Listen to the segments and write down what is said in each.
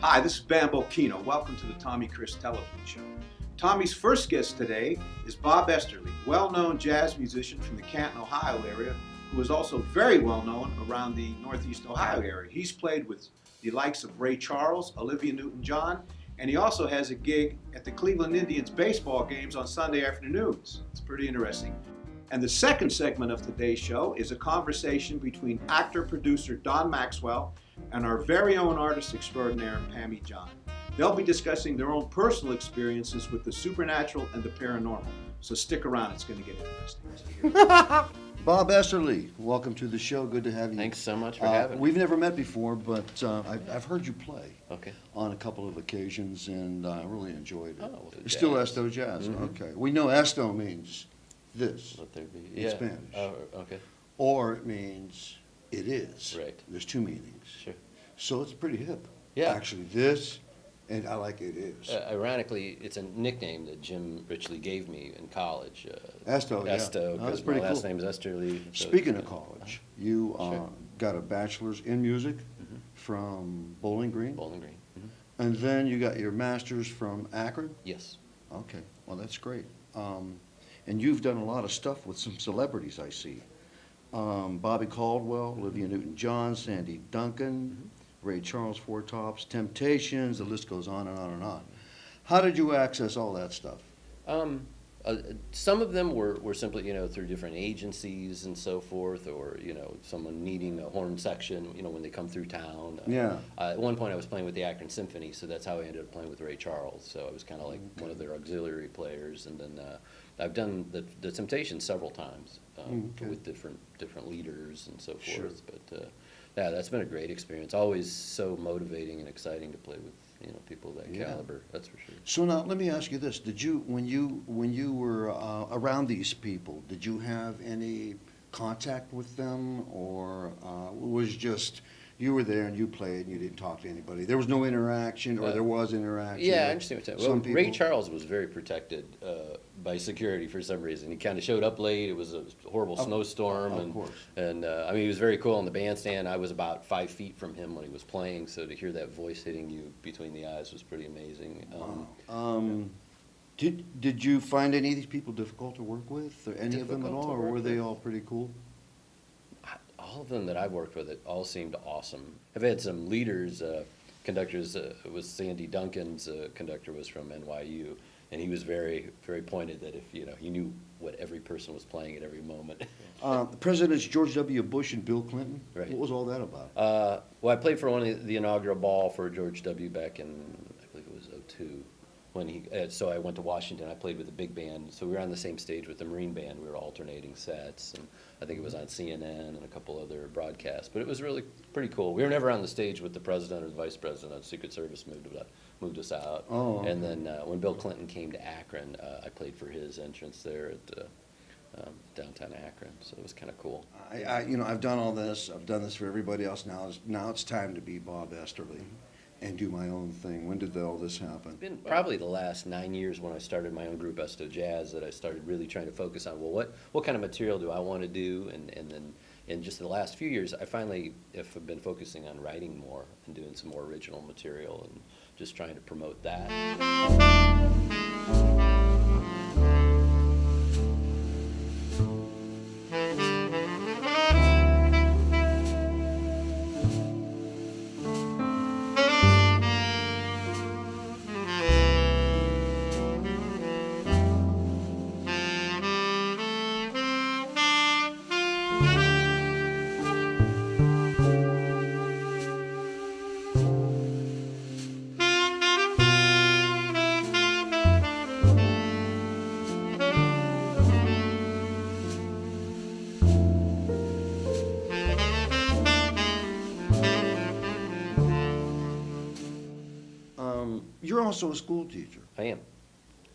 Hi, this is Bambo Kino. Welcome to the Tommy Chris Television Show. Tommy's first guest today is Bob Esterle, well-known jazz musician from the Canton, Ohio area, who is also very well-known around the Northeast Ohio area. He's played with the likes of Ray Charles, Olivia Newton-John, and he also has a gig at the Cleveland Indians baseball games on Sunday afternoons. It's pretty interesting. And the second segment of today's show is a conversation between actor-producer Don Maxwell and our very own artist extraordinaire, Pammy John. They'll be discussing their own personal experiences with the supernatural and the paranormal. So stick around, it's going to get interesting. Bob Esterle, welcome to the show. Good to have you. Thanks so much for having me. We've never met before, but I've heard you play Okay. on a couple of occasions, and I really enjoyed it. Oh, well, It's still jazz. Esto jazz. Mhm. Okay. We know Esto means this, Let there be. in Yeah. Spanish. Oh, okay. or it means it is. Right. There's two meanings. Sure. So it's pretty hip. Yeah. Actually, this, and I like it is. Ironically, it's a nickname that Jim Richley gave me in college. Esto, yeah. Esto, Oh, that's because my pretty last cool. name's Esterle. so Speaking it's, of college, you Sure. got a bachelor's in music Mhm. from Bowling Green. Bowling Green. Mhm. And then you got your master's from Akron? Yes. Okay, well, that's great. And you've done a lot of stuff with some celebrities, I see. Bobby Caldwell, Olivia Newton-John, Sandy Duncan, Ray Charles, Four Tops, Temptations, the list goes on and on and on. How did you access all that stuff? Some of them were simply, through different agencies and so forth, or, someone needing a horn section, when they come through town. Yeah. At one point, I was playing with the Akron Symphony, so that's how I ended up playing with Ray Charles. So I was kind of like one of their auxiliary players. And then I've done the Temptations several times Okay. with different leaders and so forth. Sure. But yeah, that's been a great experience. Always so motivating and exciting to play with people of that Yeah. caliber. That's for sure. So now, let me ask you this. Did you, when you were around these people, did you have any contact with them, or was just, you were there and you played and you didn't talk to anybody? There was no interaction, or there was interaction? Yeah, I with understand what you're some saying. Well, Ray people? Charles was very protected by security for some reason. He kind of showed up late. It was a horrible snowstorm. Of course. And he was very cool in the bandstand. I was about 5 feet from him when he was playing, so to hear that voice hitting you between the eyes was pretty amazing. Did you find any of these people difficult to work with, or any of them at Difficult all, to or were work they with? all pretty cool? All of them that I've worked with, it all seemed awesome. I've had some leaders, conductors. It was Sandy Duncan's conductor was from NYU, and he was very, very pointed that if he knew what every person was playing at every moment. Presidents George W. Bush and Bill Clinton. Right. What was all that about? Well, I played for one of the inaugural ball for George W. back in, I believe it was '02. So I went to Washington. I played with the big band. So we were on the same stage with the Marine Band. We were alternating sets, and I think it was on CNN and a couple other broadcasts. But it was really pretty cool. We were never on the stage with the president or the vice president. Secret Service moved us out. Oh, okay. And then when Bill Clinton came to Akron, I played for his entrance there at downtown Akron. So it was kind of cool. I've done all this. I've done this for everybody else. Now it's time to be Bob Esterle and do my own thing. When did all this happen? It's been probably the last 9 years when I started my own group, Esto Jazz, that I started really trying to focus on, well, what kind of material do I want to do? And then in just the last few years, I finally have been focusing on writing more and doing some more original material and just trying to promote that. You're also a school teacher, I am.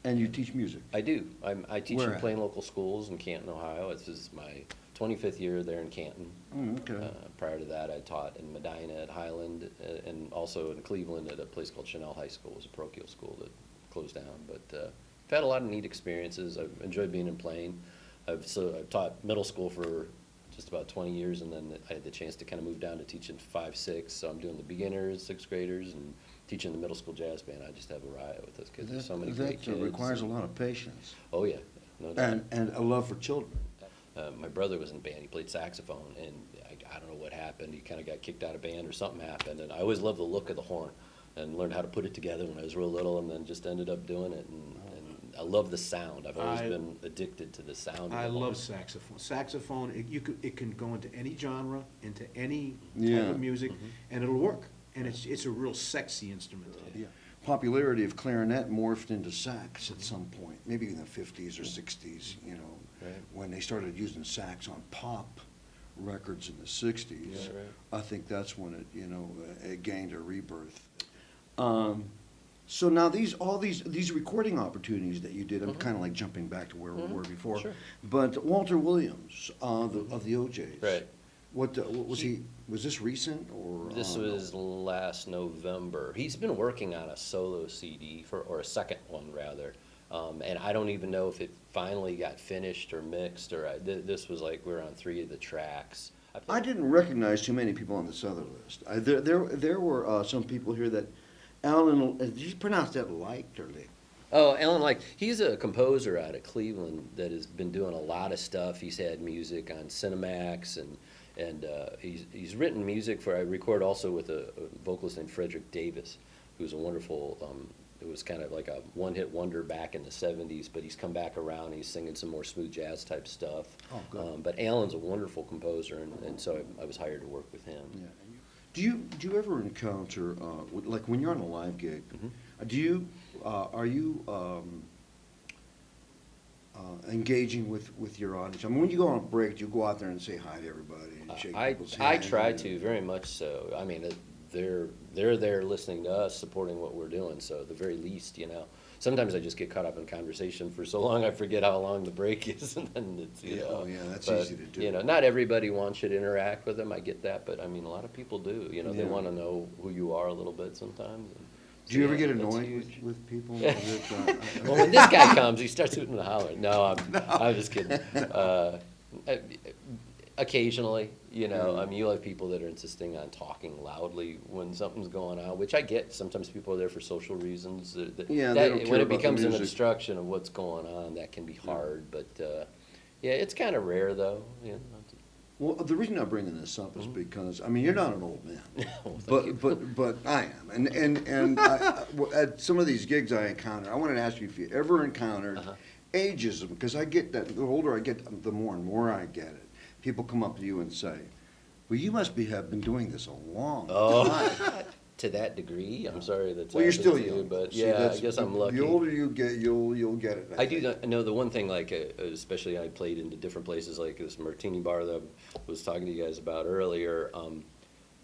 and you teach music. I do. I teach Where in at? plain local schools in Canton, Ohio. This is my 25th year there in Canton. Okay. Prior to that, I taught in Medina at Highland and also in Cleveland at a place called Chanel High School. It was a parochial school that closed down. But I've had a lot of neat experiences. I've enjoyed being in Plain. I've taught middle school for just about 20 years, and then I had the chance to kind of move down to teaching 5, 6. So I'm doing the beginners, 6th graders, and teaching the middle school jazz band, I just have a riot with those kids. There's so many great That kids. requires a lot of patience Oh, yeah, no doubt. and a love for children. My brother was in band. He played saxophone, and I don't know what happened. He kind of got kicked out of band or something happened. And I always loved the look of the horn and learned how to put it together when I was real little, and then just ended up doing it. And I love the sound. I've always been addicted to the sound. I of the love horn. saxophone. Saxophone, it can go into any genre, into any Yeah. type of music, and it'll work. And it's a real sexy instrument. Yeah. Popularity of clarinet morphed into sax at some point, maybe in the 50s or 60s, you know, Right. when they started using sax on pop records in the 60s. Yeah, right. I think that's when it, you know, it gained a rebirth. So now all these recording opportunities that you did, I'm kind of like jumping back to where we were before. Sure. But Walter Williams of the OJs. Right. What was he? Was this recent or? This was last November. He's been working on a solo CD or a second one rather, and I don't even know if it finally got finished or mixed or this was like we're on 3 of the tracks. I didn't recognize too many people on this other list. There were some people here that Alan. Did you pronounce that liked or licked? Oh, Alan, like, he's a composer out of Cleveland that has been doing a lot of stuff. He's had music on Cinemax, and he's written music for, I record also with a vocalist named Frederick Davis, who's a wonderful, it was kind of like a one-hit wonder back in the 70s, but he's come back around, he's singing some more smooth jazz type stuff. Oh, good. But Alan's a wonderful composer, and so I was hired to work with him. Yeah. Do you ever encounter like when you're on a live gig? Are you engaging with your audience? I mean, when you go on a break, do you go out there and say hi to everybody and shake people's I hands? try to, very much so. I mean, they're there listening to us, supporting what we're doing, so at the very least, you know. Sometimes I just get caught up in conversation for so long, I forget how long the break is, and then it's, you Yeah, know. oh, yeah, that's but, easy to do. You know, not everybody wants you to interact with them, I get that, but I mean, a lot of people do, you know, they Yeah. want to know who you are a little bit sometimes. And Do you so, ever yeah, get that's annoyed huge. with people? Well, when this guy comes, he starts hooting and hollering. No, I'm just kidding. Occasionally, you know, I mean, you have people that are insisting on talking loudly when something's going on, which I get. Sometimes people are there for social reasons. Yeah, they don't care when it about the becomes an music. obstruction of what's going on, that can be hard. But yeah, it's kind of rare, though. You know. Well, the reason I'm bringing this up is because, I mean, you're not an old man, Well, thank but I am, and at some of these gigs I encounter, I wanted to ask you if you ever encountered ageism, because I get that, the older I get, the more and more I get it. People come up to you and say, well, you must have been doing this a long time. To that degree, I'm sorry that's Well, you're still happened to you, young. but See, yeah, I that's- guess I'm lucky. The older you get, you'll get it. I do think. know the one thing, like, especially I played into different places, like this Martini bar that I was talking to you guys about earlier,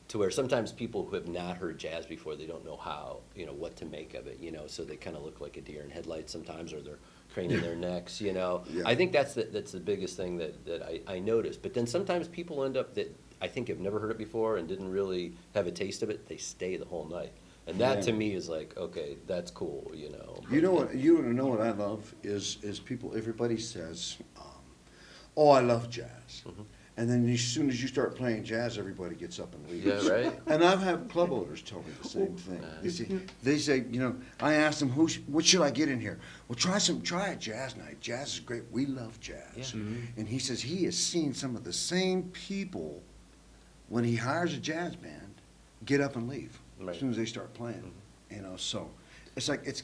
to where sometimes people who have not heard jazz before, they don't know how, you know, what to make of it, you know, so they kind of look like a deer in headlights sometimes, or they're craning their necks, you know. Yeah. I think that's the biggest thing that I noticed. But then sometimes people end up that I think have never heard it before and didn't really have a taste of it, they stay the whole night. And that Yeah. to me is like, okay, that's cool, you know. You know what I love is people. Everybody says, "Oh, I love jazz," and then as soon as you start playing jazz, everybody gets up and leaves. Yeah, right. And I've had club owners tell me the same thing. They say, you know, I asked them, what should I get in here? Well, try a jazz night. Jazz is great. We love jazz. Yeah. And he says he has seen some of the same people when he hires a jazz band get up and leave Right. as soon as they start playing. You know, so it's like it's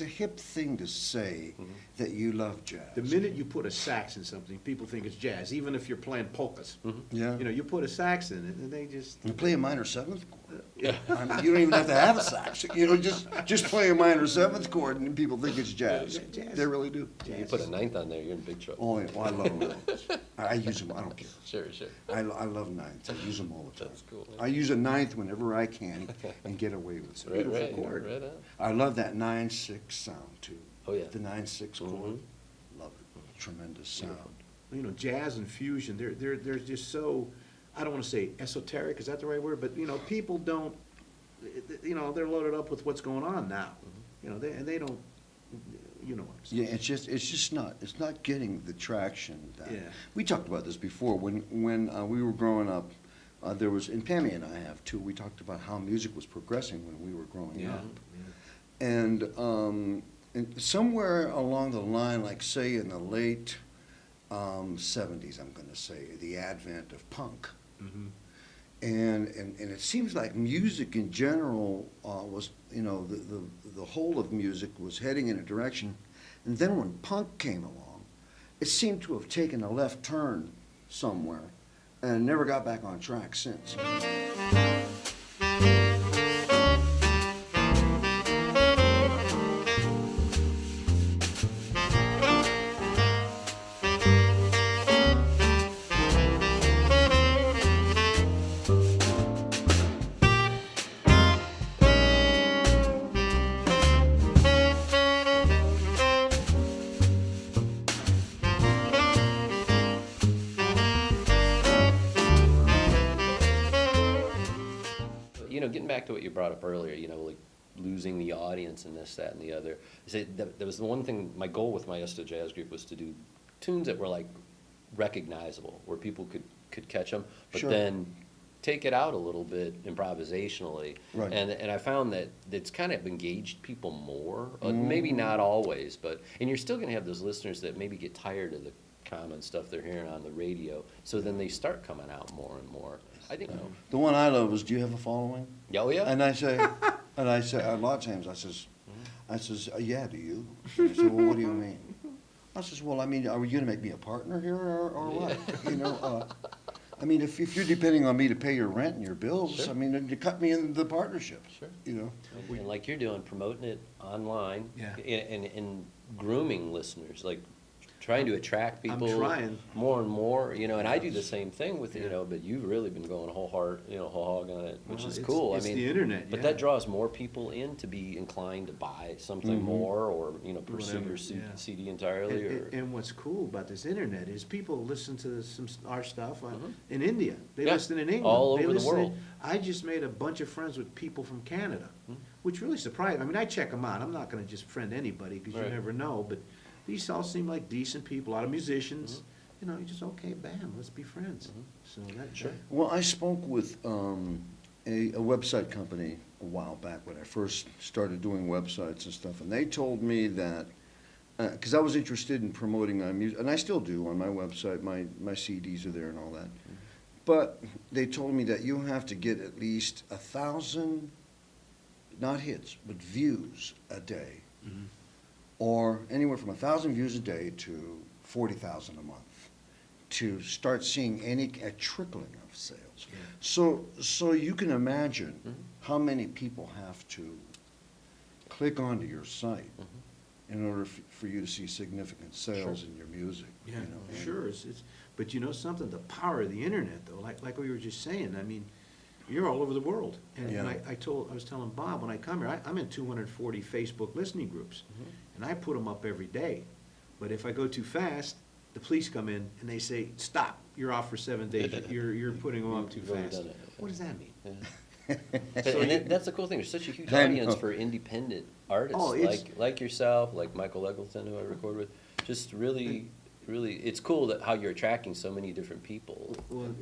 a hip thing to say that you love jazz. The minute you put a sax in something, people think it's jazz, even if you're playing polkas. Yeah. You know, you put a sax in it, and they just. You play a minor seventh chord. I mean, you don't even have to have a sax. You know, just play a minor seventh chord, and people think it's jazz. Yeah, jazz. They really do. You put a ninth on there, you're in big trouble. Oh, yeah. Well, I love ninths. I use them. I don't care. Sure. I love ninths. I use them all the time. That's cool. I use a ninth whenever I can and get away with it. Right, chord. right on. I love that 9/6 sound too. Oh, yeah. The 9/6 chord. Mhm. Love it. Tremendous sound. You know, jazz and fusion, they're just so, I don't want to say esoteric, is that the right word? But, you know, people don't, you know, they're loaded up with what's going on now. You know, they don't, you know what I'm saying. Yeah, it's not getting the traction that. Yeah. We talked about this before, when we were growing up, There was, and Pammy and I have too, we talked about how music was progressing when we were growing up. And somewhere along the line, like say in the late 70s, I'm going to say, the advent of punk. Mm-hmm. And it seems like music in general was, you know, the whole of music was heading in a direction. And then when punk came along, it seemed to have taken a left turn somewhere and never got back on track since. Getting back to what you brought up earlier, like losing the audience and this, that, and the other. That was the one thing, my goal with my Esto Jazz group was to do tunes that were like recognizable, where people could catch them, but then take it out a little bit improvisationally. Right. And I found that it's kind of engaged people more, maybe not always, and you're still going to have those listeners that maybe get tired of the common stuff they're hearing on the radio, so then they start coming out more and more. I think the one I love is, do you have a following? Oh yeah. And I say a lot of times I says, yeah, do you? And I said, well, what do you mean? I says, well, I mean, are you going to make me a partner here or what? You know, I mean, if you're depending on me to pay your rent and your bills, I mean, then you cut me into the partnership. Sure. You know. And like you're doing, promoting it online, and grooming listeners, like trying to attract people more and more, and I do the same thing with but you've really been going whole hog on it, which is cool. It's the internet, but that draws more people in to be inclined to buy something more, or pursue your CD entirely. And what's cool about this internet is people listen to our stuff in India. They listen in England. All over the world. I just made a bunch of friends with people from Canada, which really surprised me. I mean, I check them out. I'm not going to just friend anybody because you never know, but these all seem like decent people, a lot of musicians. You just, okay, bam, let's be friends. So that. Well, I spoke with a website company a while back when I first started doing websites and stuff, and they told me that, because I was interested in promoting my music, and I still do on my website, my CDs are there and all that, but they told me that you have to get at least 1,000, not hits, but views a day. Or anywhere from 1,000 views a day to 40,000 a month to start seeing a trickling of sales. So you can imagine how many people have to click onto your site in order for you to see significant sales in your music. Sure. But something, the power of the internet, though, like we were just saying, I mean, you're all over the world. And I was telling Bob, when I come here, I'm in 240 Facebook listening groups. And I put them up every day. But if I go too fast, the police come in and they say, stop, you're off for 7 days. You're putting them up too fast. What does that mean? That's the cool thing. There's such a huge audience for independent artists like yourself, like Michael Eggleton, who I record with. Just really, it's cool that how you're attracting so many different people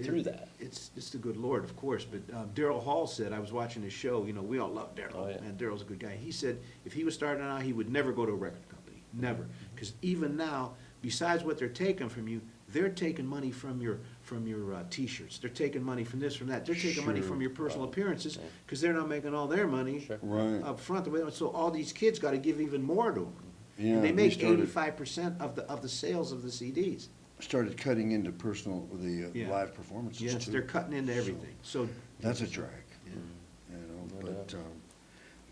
through that. It's the good Lord, of course. But Daryl Hall said, I was watching his show, we all love Daryl, and Daryl's a good guy. He said if he was starting out, he would never go to a record company, never. Because even now, besides what they're taking from you, they're taking money from your T-shirts. They're taking money from this, from that. They're taking money from your personal appearances because they're not making all their money up front. So all these kids got to give even more to them. And they make 85% of the sales of the CDs. Started cutting into live performances. Yes, too. They're cutting into everything. So that's a drag.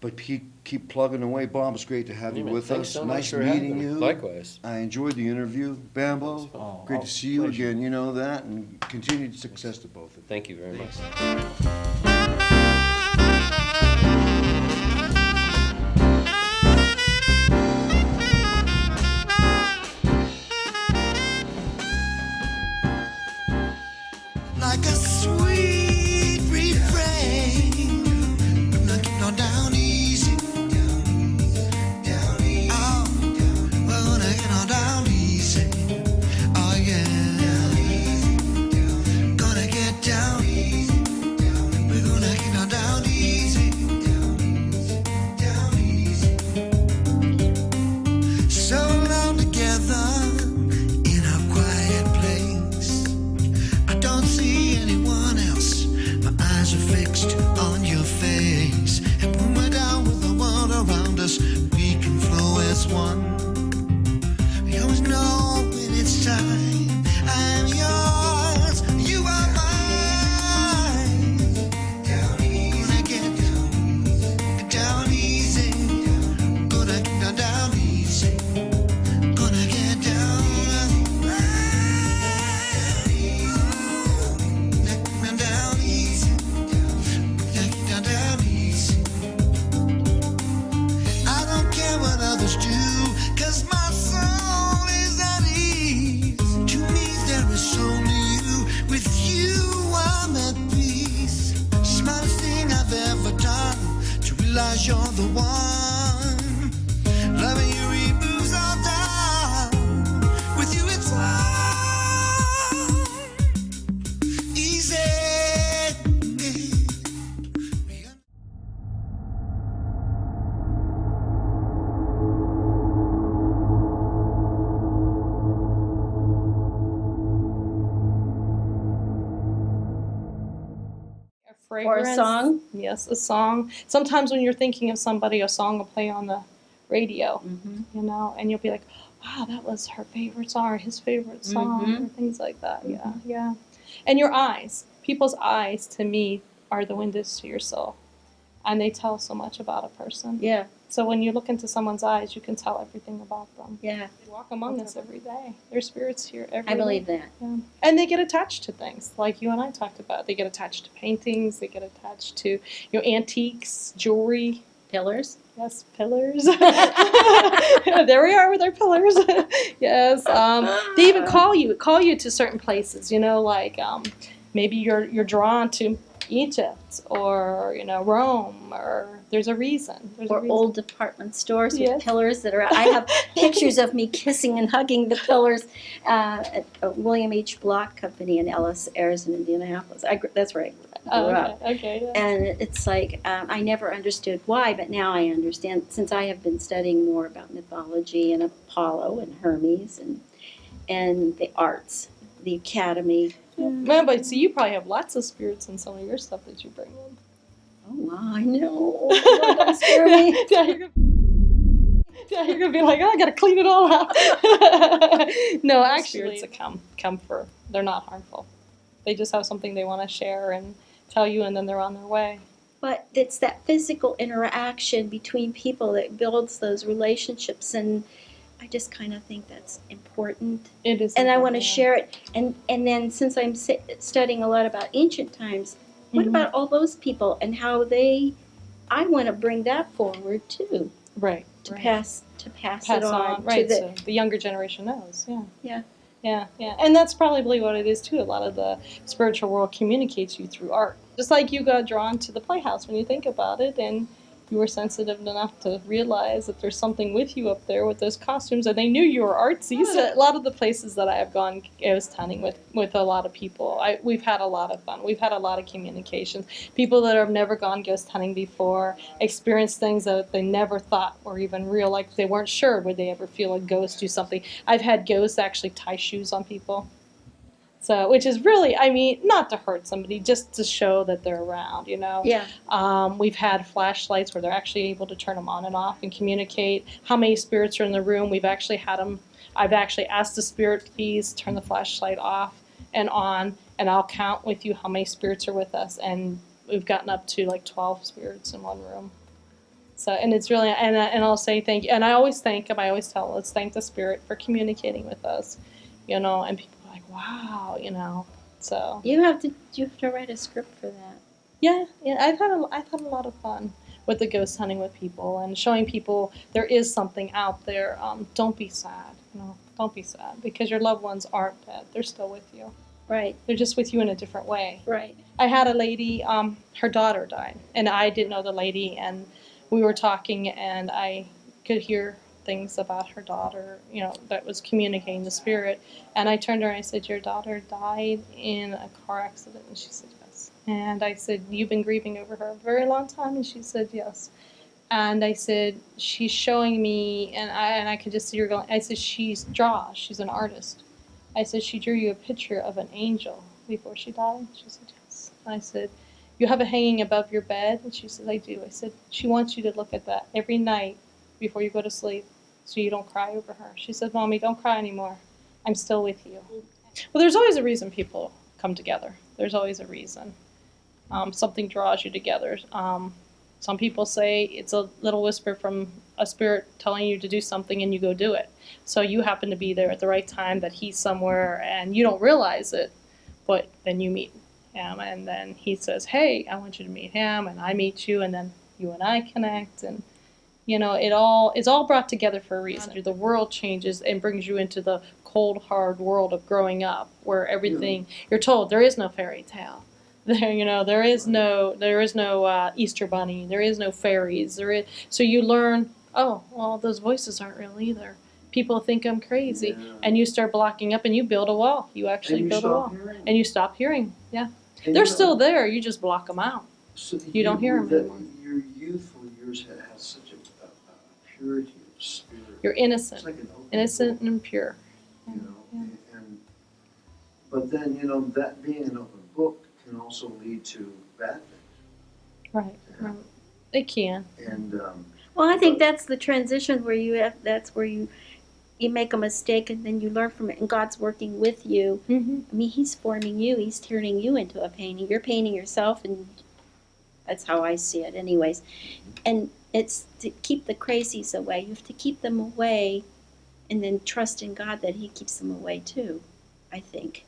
But keep plugging away, Bob. It's great to have you with us. So nice meeting you. Likewise. I enjoyed the interview, Bambo. Great to see you again. You know that, and continued success to both of you. Thank you very much. Like a sweet refrain, knocking on down easy. Oh, well, knocking on down easy. Oh yeah, gonna get down easy. 'cause you're the one. Loving you removes all doubt. With you it's all easy. Or a song? Yes, a song. Sometimes when you're thinking of somebody, a song will play on the radio, you know, and you'll be like, wow, that was her favorite song or his favorite song or things like that. Yeah, yeah. And your eyes. People's eyes, to me, are the windows to your soul. And they tell so much about a person. Yeah, So when you look into someone's eyes, you can tell everything about them. yeah. They walk among us every day. Their spirits here every day. I believe that. Yeah. And they get attached to things, like you and I talked about. They get attached to paintings. They get attached to, antiques, jewelry. Pillars. Yes, pillars. There we are with our pillars. Yes. They even call you to certain places. Like maybe you're drawn to Egypt or Rome, or there's a reason. Or old department stores with Yes. pillars that are. I have pictures of me kissing and hugging the pillars at William H. Block Company in Ellis, Ayers, in Indianapolis. That's where I grew up. Okay. Yeah. And it's like, I never understood why, but now I understand, since I have been studying more about mythology and Apollo and Hermes and the arts, the academy. Man, but see, you probably have lots of spirits in some of your stuff that you bring in. Oh, wow, I know. Don't scare me. Yeah, you're gonna be like, oh, I gotta clean it all out. No, actually, spirits that come for, they're not harmful. They just have something they want to share and tell you, and then they're on their way. But it's that physical interaction between people that builds those relationships, and I just kind of think that's important. It is, And I want to yeah. share it. And then since I'm studying a lot about ancient times, what about all those people and how I want to bring that forward too, Right. to right. pass it on right? to So the younger generation knows. Yeah. Yeah. Yeah. And that's probably what it is too. A lot of the spiritual world communicates you through art. Just like you got drawn to the Playhouse when you think about it, and you were sensitive enough to realize that there's something with you up there with those costumes, and they knew you were artsy. So a lot of the places that I have gone ghost hunting with a lot of people, we've had a lot of fun. We've had a lot of communications. People that have never gone ghost hunting before experience things that they never thought were even real, like they weren't sure would they ever feel a ghost do something. I've had ghosts actually tie shoes on people. So, which is really, not to hurt somebody, just to show that they're around, Yeah. We've had flashlights where they're actually able to turn them on and off and communicate how many spirits are in the room. We've actually had them. I've actually asked the spirit, please turn the flashlight off and on, and I'll count with you how many spirits are with us. And we've gotten up to like 12 spirits in one room. So, and it's really, and I'll say thank you. And I always thank them. I always tell them, let's thank the spirit for communicating with us, and people are like, wow, so. You have to write a script for that. Yeah, I've had a lot of fun with the ghost hunting with people and showing people there is something out there. Don't be sad, don't be sad, because your loved ones aren't dead. They're still with you. Right. They're just with you in a different way. Right. I had a lady, her daughter died, and I didn't know the lady, and we were talking, and I could hear things about her daughter, that was communicating the spirit. And I turned to her and I said, your daughter died in a car accident? And she said, yes. And I said, you've been grieving over her a very long time? And she said, yes. And I said, she's showing me, and I could just see her going, I said, she's an artist. I said, she drew you a picture of an angel before she died? She said, yes. And I said, you have it hanging above your bed? And she said, I do. I said, she wants you to look at that every night before you go to sleep, so you don't cry over her. She said, Mommy, don't cry anymore. I'm still with you. Well, there's always a reason people come together. There's always a reason. Something draws you together. Some people say it's a little whisper from a spirit telling you to do something, and you go do it. So you happen to be there at the right time, that he's somewhere and you don't realize it, but then you meet him, and then he says, hey, I want you to meet him, and I meet you, and then you and I connect, and it's all brought together for a reason. The world changes and brings you into the cold, hard world of growing up, where everything, you're told there is no fairy tale. There is no Easter bunny. There is no fairies. So you learn. Oh, well, those voices aren't real either. People think I'm crazy, Yeah. and you start blocking up, and you build a wall. You actually And you build a stop wall, hearing. and you stop hearing. Yeah, And they're you know, still there. You just block them out. so that you don't hear 'em that anymore. Your youthful years has such a purity of spirit. You're innocent, It's like an open innocent book, and pure. you know. Yeah. And but then that being an open book can also lead to bad things. Right. Right. It can. And Well, I think that's the transition where that's where you make a mistake and then you learn from it and God's working with you. Mm-hmm. I mean, He's forming you. He's turning you into a painting. You're painting yourself, and that's how I see it anyways. And it's to keep the crazies away. You have to keep them away and then trust in God that He keeps them away too, I think.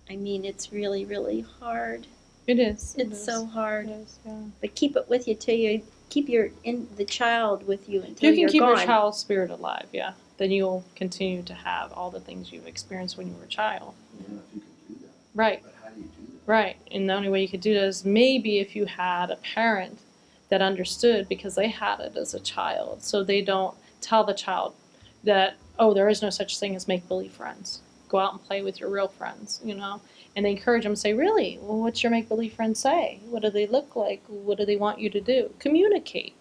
I mean, it's really, really hard. It is. It It's is. so hard. It is, yeah. But keep it with you till you keep the child with you If until you can you're keep gone. your child's spirit alive, yeah, then you'll continue to have all the things you've experienced when you were a child. if you can do that. Right. But how do you do that? Right. And the only way you could do that is maybe if you had a parent that understood because they had it as a child. So they don't tell the child that, oh, there is no such thing as make-believe friends. Go out and play with your real friends, And they encourage them to say, really? Well, what's your make-believe friend say? What do they look like? What do they want you to do? Communicate.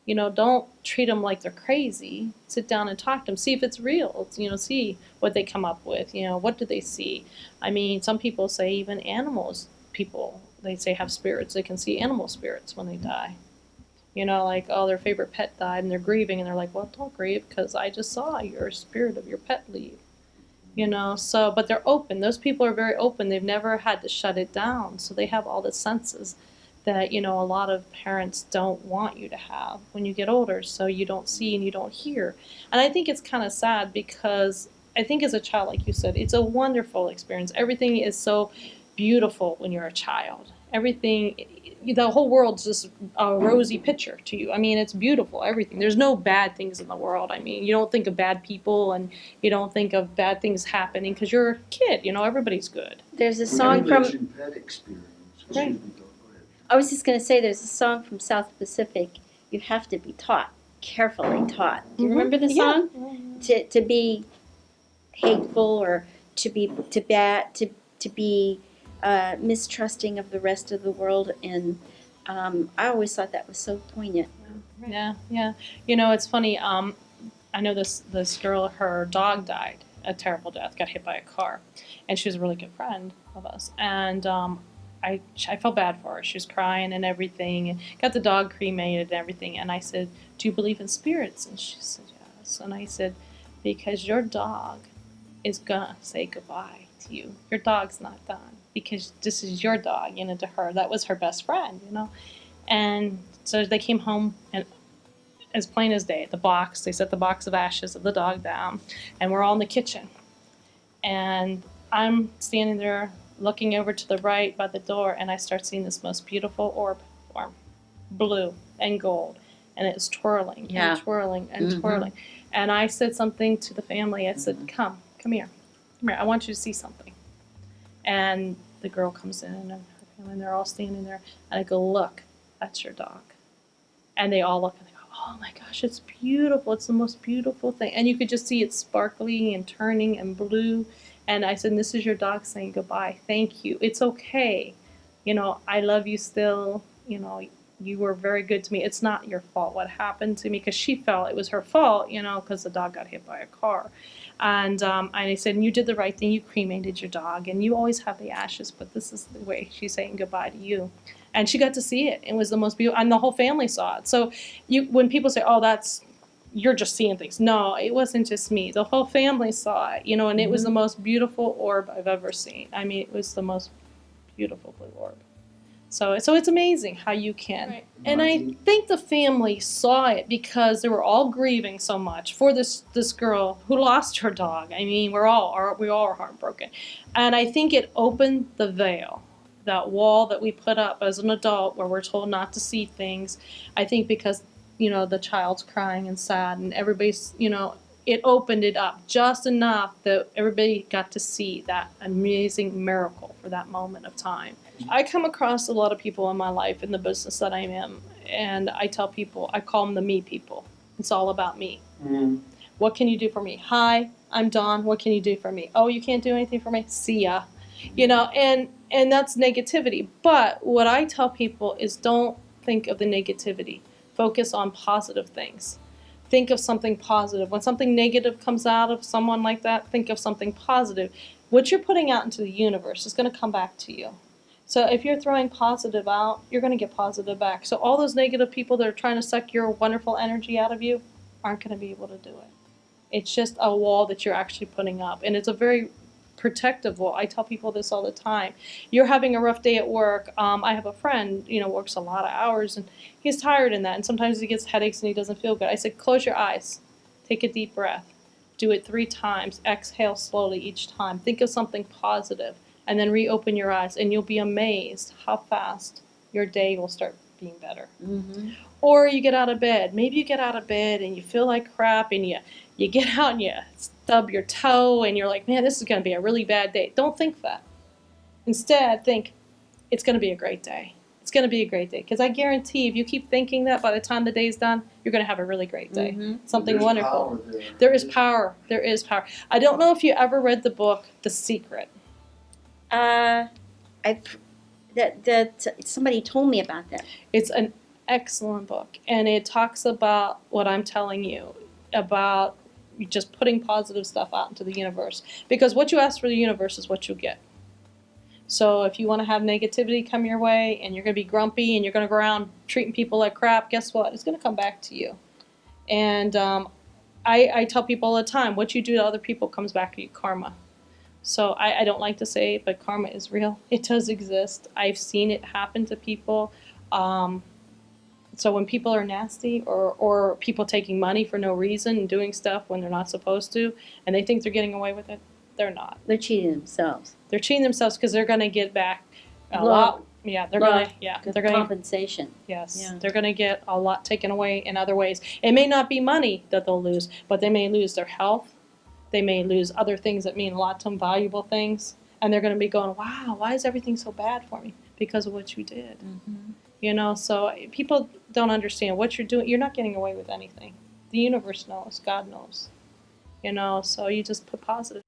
Don't treat them like they're crazy. Sit down and talk to them. See if it's real. See what they come up with. What do they see? I mean, some people say even animals, they say have spirits. They can see animal spirits when they die. Like, oh, their favorite pet died and they're grieving. And they're like, well, don't grieve because I just saw your spirit of your pet leave. But they're open. Those people are very open. They've never had to shut it down. So they have all the senses that, a lot of parents don't want you to have when you get older. So you don't see and you don't hear. And I think it's kind of sad because I think as a child, like you said, it's a wonderful experience. Everything is so beautiful when you're a child. Everything, the whole world's just a rosy picture to you. I mean, it's beautiful, everything. There's no bad things in the world. I mean, you don't think of bad people and you don't think of bad things happening because you're a kid. Everybody's good. There's a You song from, mentioned pet experience. Right. Excuse me, go ahead. I was just going to say, there's a song from South Pacific, you have to be taught, carefully taught. Do you remember the song? Yeah. To be hateful or to be mistrusting of the rest of the world, and I always thought that was so poignant. Yeah, yeah. It's funny. I know this girl, her dog died a terrible death, got hit by a car, and she was a really good friend of us. And I felt bad for her. She was crying and everything, and got the dog cremated and everything. And I said, "Do you believe in spirits?" And she said, "Yes." And I said, "Because your dog is gonna say goodbye to you. Your dog's not done because this is your dog." To her, that was her best friend. And so they came home, and as plain as day, they set the box of ashes of the dog down, and we're all in the kitchen. And I'm standing there looking over to the right by the door, and I start seeing this most beautiful orb form, blue and gold, and it's twirling and twirling and twirling. And I said something to the family. I said, come here. I want you to see something. And the girl comes in, and her family, and they're all standing there, and I go, look, that's your dog. And they all look, and they go, oh my gosh, it's beautiful. It's the most beautiful thing. And you could just see it sparkling and turning and blue. And I said, this is your dog saying goodbye. Thank you. It's okay. I love you still. You were very good to me. It's not your fault what happened to me, because she felt it was her fault, because the dog got hit by a car. And I said, and you did the right thing. You cremated your dog, and you always have the ashes, but this is the way she's saying goodbye to you. And she got to see it. It was the most beautiful, and the whole family saw it. So when people say, oh, you're just seeing things. No, it wasn't just me. The whole family saw it, and it was the most beautiful orb I've ever seen. I mean, it was the most beautiful blue orb. So it's amazing how you can. Right. And I think the family saw it because they were all grieving so much for this girl who lost her dog. I mean, we all are heartbroken. And I think it opened the veil, that wall that we put up as an adult where we're told not to see things. I think because the child's crying and sad, and everybody's, it opened it up just enough that everybody got to see that amazing miracle for that moment of time. I come across a lot of people in my life in the business that I'm in, and I tell people, I call them the me people. It's all about me. What can you do for me? Hi, I'm Dawn. What can you do for me? Oh, you can't do anything for me? See ya. You know, and that's negativity. But what I tell people is don't think of the negativity. Focus on positive things. Think of something positive. When something negative comes out of someone like that, think of something positive. What you're putting out into the universe is going to come back to you. So if you're throwing positive out, you're going to get positive back. So all those negative people that are trying to suck your wonderful energy out of you aren't going to be able to do it. It's just a wall that you're actually putting up. And it's a very protective wall. I tell people this all the time. You're having a rough day at work. I have a friend, works a lot of hours, and he's tired in that. And sometimes he gets headaches and he doesn't feel good. I said, close your eyes. Take a deep breath. Do it 3 times. Exhale slowly each time. Think of something positive. And then reopen your eyes, and you'll be amazed how fast your day will start being better. Mm-hmm. Or you get out of bed. Maybe you get out of bed and you feel like crap, and you get out and you stub your toe, and you're like, man, this is going to be a really bad day. Don't think that. Instead, think, it's going to be a great day. It's going to be a great day. Because I guarantee if you keep thinking that, by the time the day's done, you're going to have a really great day. Mm-hmm. Something There's wonderful. power there. There is power. There is power. I don't know if you ever read the book, The Secret. Somebody told me about that. It's an excellent book, and it talks about what I'm telling you about just putting positive stuff out into the universe. Because what you ask for the universe is what you get. So if you want to have negativity come your way, and you're going to be grumpy, and you're going to go around treating people like crap, guess what? It's going to come back to you. And I tell people all the time, what you do to other people comes back to you, karma. So I don't like to say it, but karma is real. It does exist. I've seen it happen to people. So when people are nasty, or people taking money for no reason and doing stuff when they're not supposed to, and they think they're getting away with it, they're not. They're cheating themselves. They're cheating themselves because they're going to get back a Love. lot. Yeah, they're going Love. to. Yeah, Good they're going to. compensation. Yes, Yeah. they're going to get a lot taken away in other ways. It may not be money that they'll lose, but they may lose their health. They may lose other things that mean a lot to them, valuable things. And they're going to be going, wow, why is everything so bad for me? Because of what you did. Mm-hmm. So people don't understand what you're doing. You're not getting away with anything. The universe knows. God knows. So you just put positive